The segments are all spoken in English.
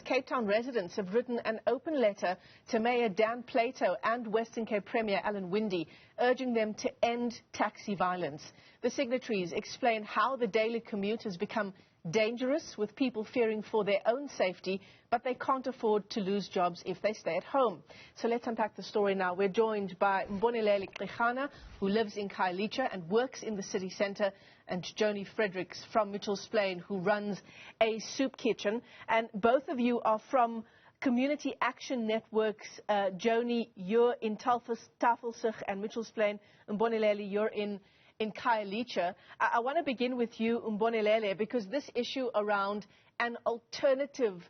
Cape Town residents have written an open letter to Mayor Dan Plato and Western Cape Premier Alan Winde, urging them to end taxi violence. The signatories explain how the daily commute has become dangerous, with people fearing for their own safety, but they can't afford to lose jobs if they stay at home. So let's unpack the story now. We're joined by Mboneleli Gqirana, who lives in Khayelitsha and works in the city centre, and Joanie Fredericks from Mitchell's Plain, who runs a soup kitchen. And both of you are from Community Action Networks. Joanie, you're in Tafelsig and Mitchell's Plain. Mboneleli, you're in Khayelitsha. I want to begin with you, Mboneleli, because this issue around an alternative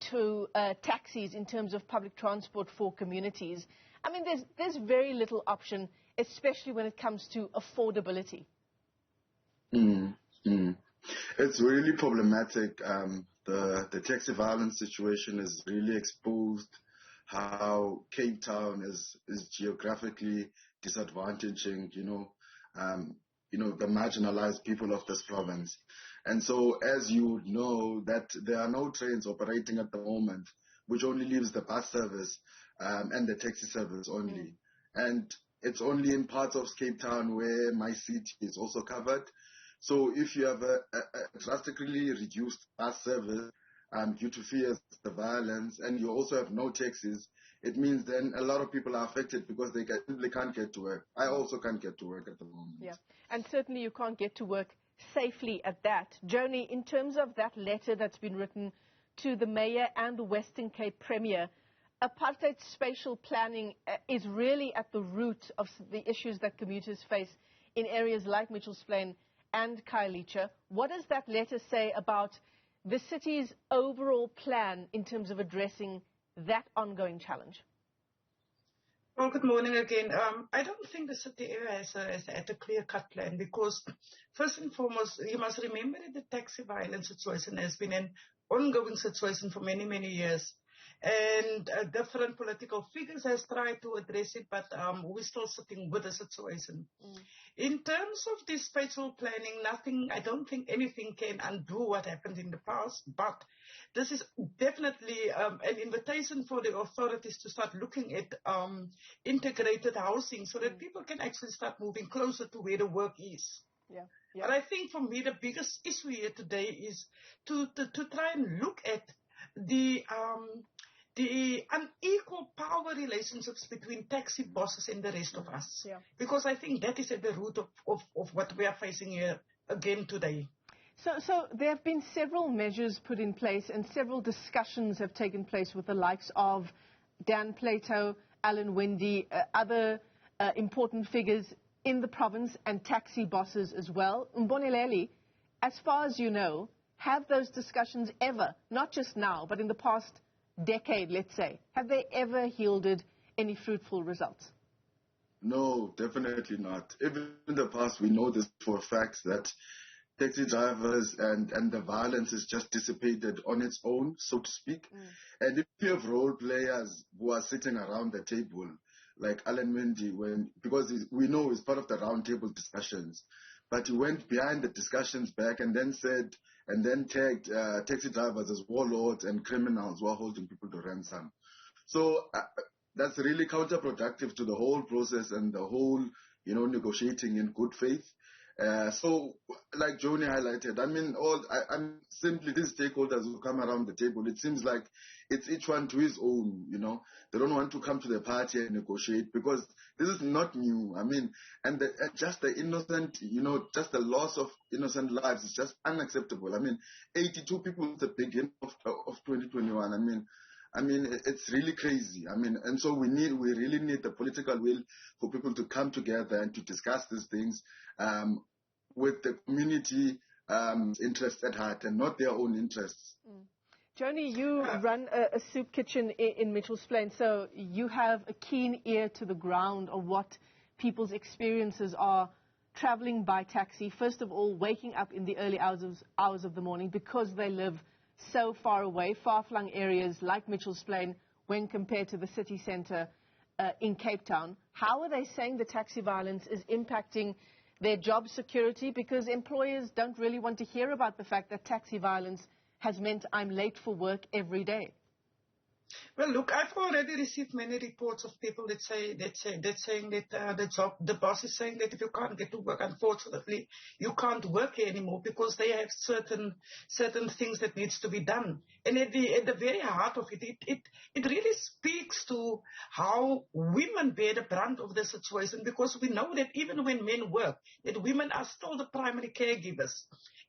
to taxis in terms of public transport for communities, I mean, there's very little option, especially when it comes to affordability. It's really problematic. The taxi violence situation has really exposed how Cape Town is geographically disadvantaging, the marginalized people of this province. And so, as you know, that there are no trains operating at the moment, which only leaves the bus service and the taxi service only. And it's only in parts of Cape Town where my city is also covered. So if you have a drastically reduced bus service due to fears of the violence, and you also have no taxis, it means then a lot of people are affected because they simply can't get to work. I also can't get to work at the moment. Yeah, and certainly you can't get to work safely at that. Joanie, in terms of that letter that's been written to the Mayor and the Western Cape Premier, apartheid spatial planning is really at the root of the issues that commuters face in areas like Mitchell's Plain and Khayelitsha. What does that letter say about the city's overall plan in terms of addressing that ongoing challenge? Well, good morning again. I don't think the city area has a clear-cut plan because, first and foremost, you must remember that the taxi violence situation has been an ongoing situation for many, many years. And different political figures has tried to address it, but we're still sitting with the situation. In terms of this spatial planning, I don't think anything can undo what happened in the past, but this is definitely an invitation for the authorities to start looking at integrated housing so that people can actually start moving closer to where the work is. Yeah. But I think for me, the biggest issue here today is to try and look at the unequal power relationships between taxi bosses and the rest of us. Yeah. Because I think that is at the root of what we are facing here again today. So there have been several measures put in place and several discussions have taken place with the likes of Dan Plato, Alan Winde, other important figures in the province and taxi bosses as well. Mboneleli, as far as you know, have those discussions ever, not just now, but in the past decade, let's say, have they ever yielded any fruitful results? No, definitely not. Even in the past, we know this for a fact that taxi drivers and the violence is just dissipated on its own, so to speak. And if you have role players who are sitting around the table, like Alan Winde, because we know he's part of the round table discussions, but he went behind the discussions back and then tagged taxi drivers as warlords and criminals who are holding people to ransom. So that's really counterproductive to the whole process and the whole, negotiating in good faith. So, like Joanie highlighted, I'm simply these stakeholders who come around the table, it seems like it's each one to his own, They don't want to come to the party and negotiate because this is not new. And just the innocent, just the loss of innocent lives is just unacceptable. 82 people at the beginning of 2021. It's really crazy. And so we really need the political will for people to come together and to discuss these things with the community interests at heart and not their own interests. Joanie, you run a soup kitchen in Mitchell's Plain, so you have a keen ear to the ground of what people's experiences are traveling by taxi. First of all, waking up in the early hours of the morning because they live so far away, far-flung areas like Mitchell's Plain when compared to the city centre in Cape Town. How are they saying the taxi violence is impacting their job security? Because employers don't really want to hear about the fact that taxi violence has meant I'm late for work every day. Well, look, I've already received many reports of people that saying that the boss is saying that if you can't get to work, unfortunately, you can't work here anymore because they have certain things that needs to be done. And at the very heart of it really speaks to how women bear the brunt of the situation, because we know that even when men work, that women are still the primary caregivers.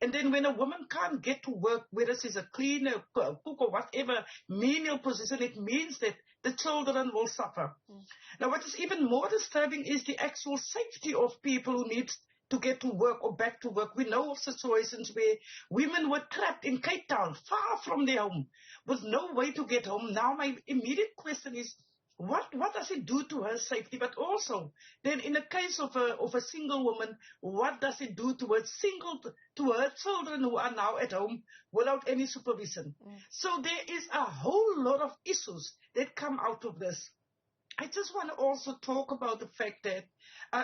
And then when a woman can't get to work, whether she's a cleaner, cook, or whatever menial position, it means that the children will suffer. Now, what is even more disturbing is the actual safety of people who need to get to work or back to work. We know of situations where women were trapped in Cape Town, far from their home, with no way to get home. Now, my immediate question is, what does it do to her safety? But also, then in the case of a single woman, what does it do to her children who are now at home without any supervision? So there is a whole lot of issues that come out of this. I just want to also talk about the fact that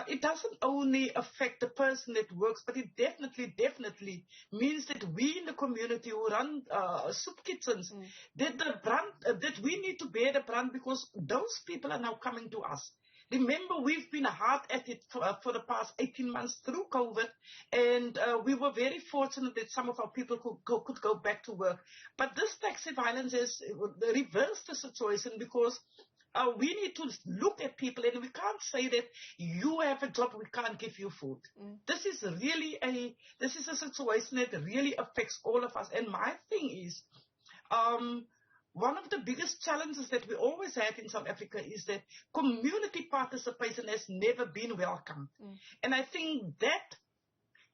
it doesn't only affect the person that works, but it definitely means that we in the community who run soup kitchens, that we need to bear the brunt, because those people are now coming to us. Remember, we've been hard at it for the past 18 months through COVID, and we were very fortunate that some of our people could go back to work. But this taxi violence has reversed the situation, because we need to look at people, and we can't say that you have a job, we can't give you food. This is a situation that really affects all of us. And my thing is, one of the biggest challenges that we always had in South Africa is that community participation has never been welcome. And I think that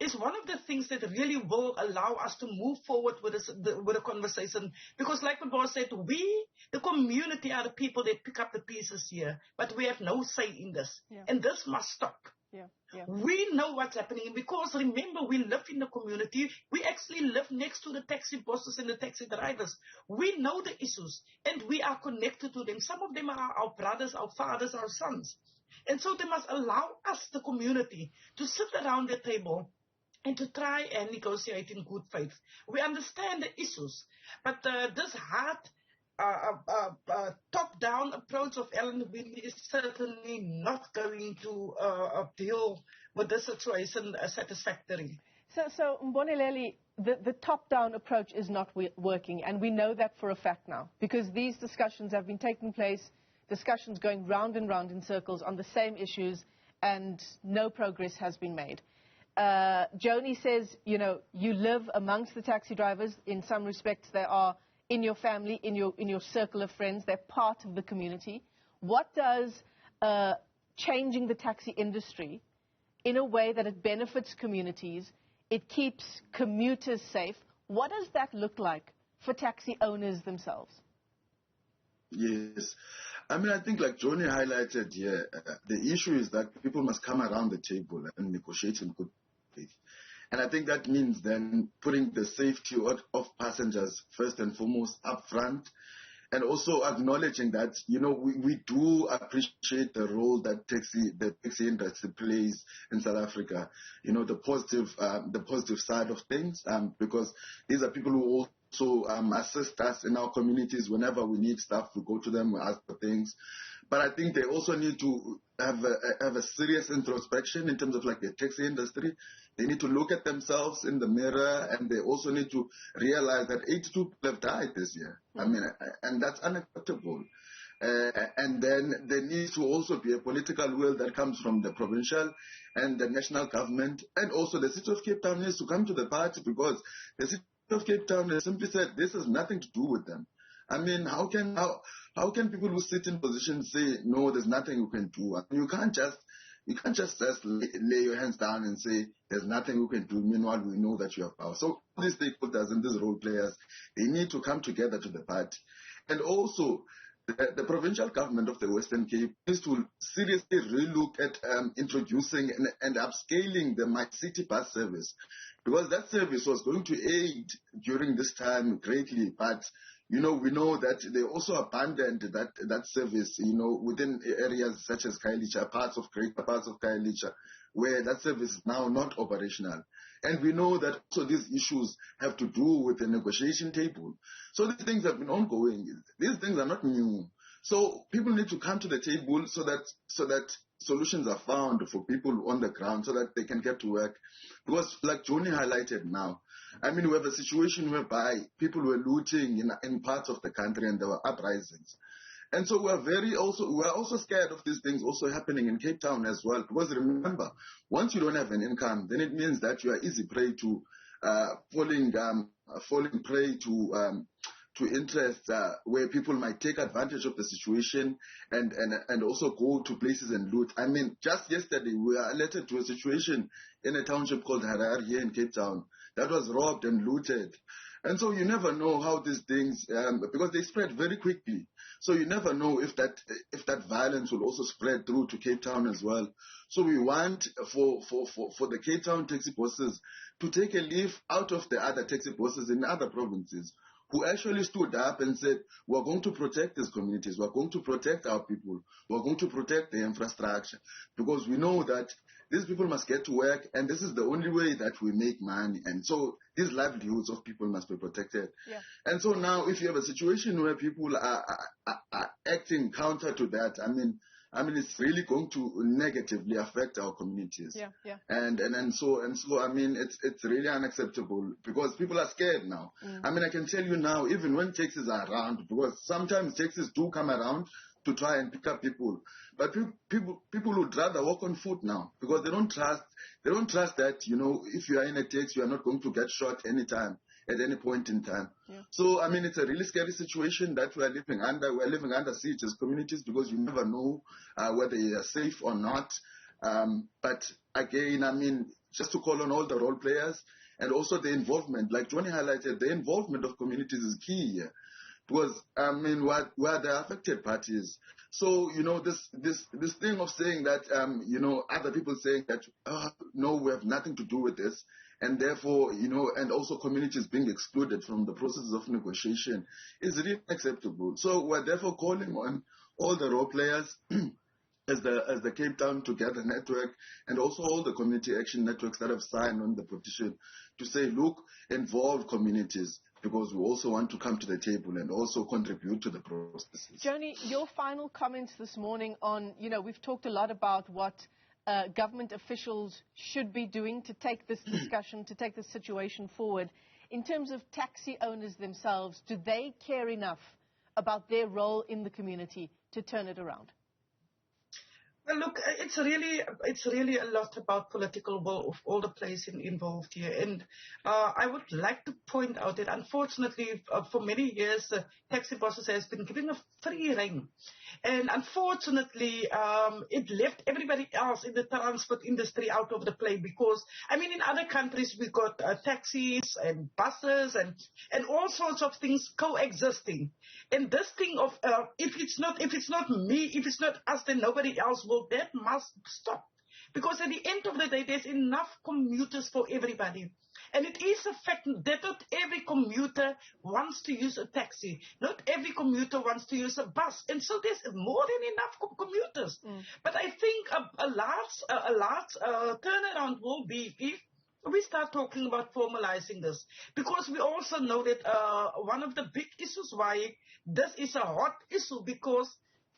is one of the things that really will allow us to move forward with the conversation. Because like the boss said, we, the community, are the people that pick up the pieces here, but we have no say in this. And this must stop. We know what's happening, because remember, we live in the community. We actually live next to the taxi bosses and the taxi drivers. We know the issues, and we are connected to them. Some of them are our brothers, our fathers, our sons. And so they must allow us, the community, to sit around the table and to try and negotiate in good faith. We understand the issues, but this hard top-down approach of Ellen Winde is certainly not going to deal with the situation satisfactorily. So Mboneleli, the top-down approach is not working, and we know that for a fact now, because these discussions have been taking place, discussions going round and round in circles on the same issues, and no progress has been made. Joanie says, you live amongst the taxi drivers. In some respects, they are in your family, in your circle of friends. They're part of the community. What does changing the taxi industry in a way that it benefits communities, it keeps commuters safe, what does that look like for taxi owners themselves? Yes. I mean, I think like Joanie highlighted here, the issue is that people must come around the table and negotiate in good faith. And I think that means then putting the safety of passengers first and foremost up front, and also acknowledging that, we do appreciate the role that the taxi industry plays in South Africa, the positive side of things, because these are people who also assist us in our communities. Whenever we need stuff, we go to them, we ask for things. But I think they also need to have a serious introspection in terms of like the taxi industry. They need to look at themselves in the mirror, and they also need to realize that 82 people have died this year. I mean, and that's unacceptable. And then there needs to also be a political will that comes from the provincial and the national government, and also the city of Cape Town needs to come to the party, because the city of Cape Town has simply said this has nothing to do with them. I mean, how can people who sit in positions say no, there's nothing you can do? I mean, you can't just lay your hands down and say there's nothing you can do. Meanwhile, we know that you have power. So these stakeholders and these role players, they need to come together to the party. And also, the provincial government of the Western Cape needs to seriously relook at introducing and upscaling the My City bus service, because that service was going to aid during this time greatly, but we know that they also abandoned that service, within areas such as Khayelitsha, parts of Khayelitsha, where that service is now not operational. And we know that also these issues have to do with the negotiation table. So these things have been ongoing. These things are not new. So people need to come to the table so that solutions are found for people on the ground so that they can get to work. Because like Joanie highlighted now, I mean, we have a situation whereby people were looting in parts of the country and there were uprisings. And so we're also scared of these things also happening in Cape Town as well. Because remember, once you don't have an income, then it means that you are easy prey to falling prey to interests where people might take advantage of the situation and also go to places and loot. I mean, just yesterday we were alerted to a situation in a township called Harar here in Cape Town that was robbed and looted. And so you never know how these things, because they spread very quickly. So you never know if that violence will also spread through to Cape Town as well. So we want for the Cape Town taxi bosses to take a leaf out of the other taxi bosses in other provinces who actually stood up and said, we're going to protect these communities, we're going to protect our people, we're going to protect the infrastructure, because we know that these people must get to work, and this is the only way that we make money. And so these livelihoods of people must be protected. Yeah. And so now if you have a situation where people are acting counter to that, I mean, it's really going to negatively affect our communities. Yeah, yeah. And so, I mean, it's really unacceptable because people are scared now. I mean, I can tell you now, even when taxis are around, because sometimes taxis do come around to try and pick up people, but people would rather walk on foot now because they don't trust that, you know, if you are in a taxi, you are not going to get shot anytime. At any point in time. Yeah. So, I mean, it's a really scary situation that we are living under. We are living under siege as communities because you never know whether you are safe or not. But again, I mean, just to call on all the role players and also the involvement, like Joanie highlighted, the involvement of communities is key here. Because, I mean, we are the affected parties. So, you know, this thing of saying that, you know, other people saying that, no, we have nothing to do with this. And therefore, you know, and also communities being excluded from the process of negotiation is really unacceptable. So we're therefore calling on all the role players as the Cape Town Together Network and also all the community action networks that have signed on the petition to say, look, involve communities because we also want to come to the table and also contribute to the processes. Joanie, your final comments this morning on, you know, we've talked a lot about what government officials should be doing to take this discussion, to take this situation forward. In terms of taxi owners themselves, do they care enough about their role in the community to turn it around? Well, look, it's really a lot about political will of all the players involved here. And I would like to point out that, unfortunately, for many years, taxi bosses has been given a free rein. And unfortunately, it left everybody else in the transport industry out of the play because, I mean, in other countries, we got taxis and buses and all sorts of things coexisting. And this thing of, if it's not me, if it's not us, then nobody else will. That must stop. Because at the end of the day, there's enough commuters for everybody. And it is a fact that not every commuter wants to use a taxi. Not every commuter wants to use a bus. And so there's more than enough commuters. But I think a large turnaround will be if we start talking about formalizing this. Because we also know that one of the big issues why this is a hot issue because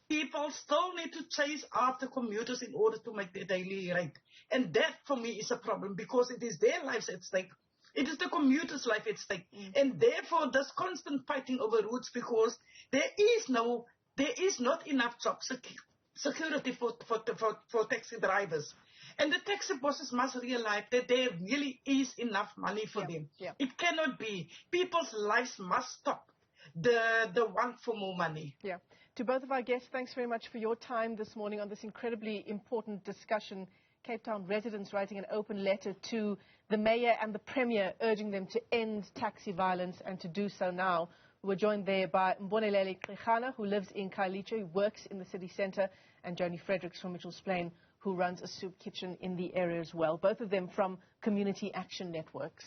people still need to chase after commuters in order to make their daily rate. And that, for me, is a problem because it is their lives at stake. It is the commuter's life at stake. And therefore, this constant fighting over routes because there is not enough job security for taxi drivers. And the taxi bosses must realize that there really is enough money for them. Yeah. It cannot be. People's lives must stop the want for more money. Yeah. To both of our guests, thanks very much for your time this morning on this incredibly important discussion. Cape Town residents writing an open letter to the Mayor and the Premier urging them to end taxi violence and to do so now. We're joined there by Mboneleli Gqirana, who lives in Khayelitsha, who works in the city centre, and Joanie Fredericks from Mitchell's Plain, who runs a soup kitchen in the area as well, both of them from community action networks.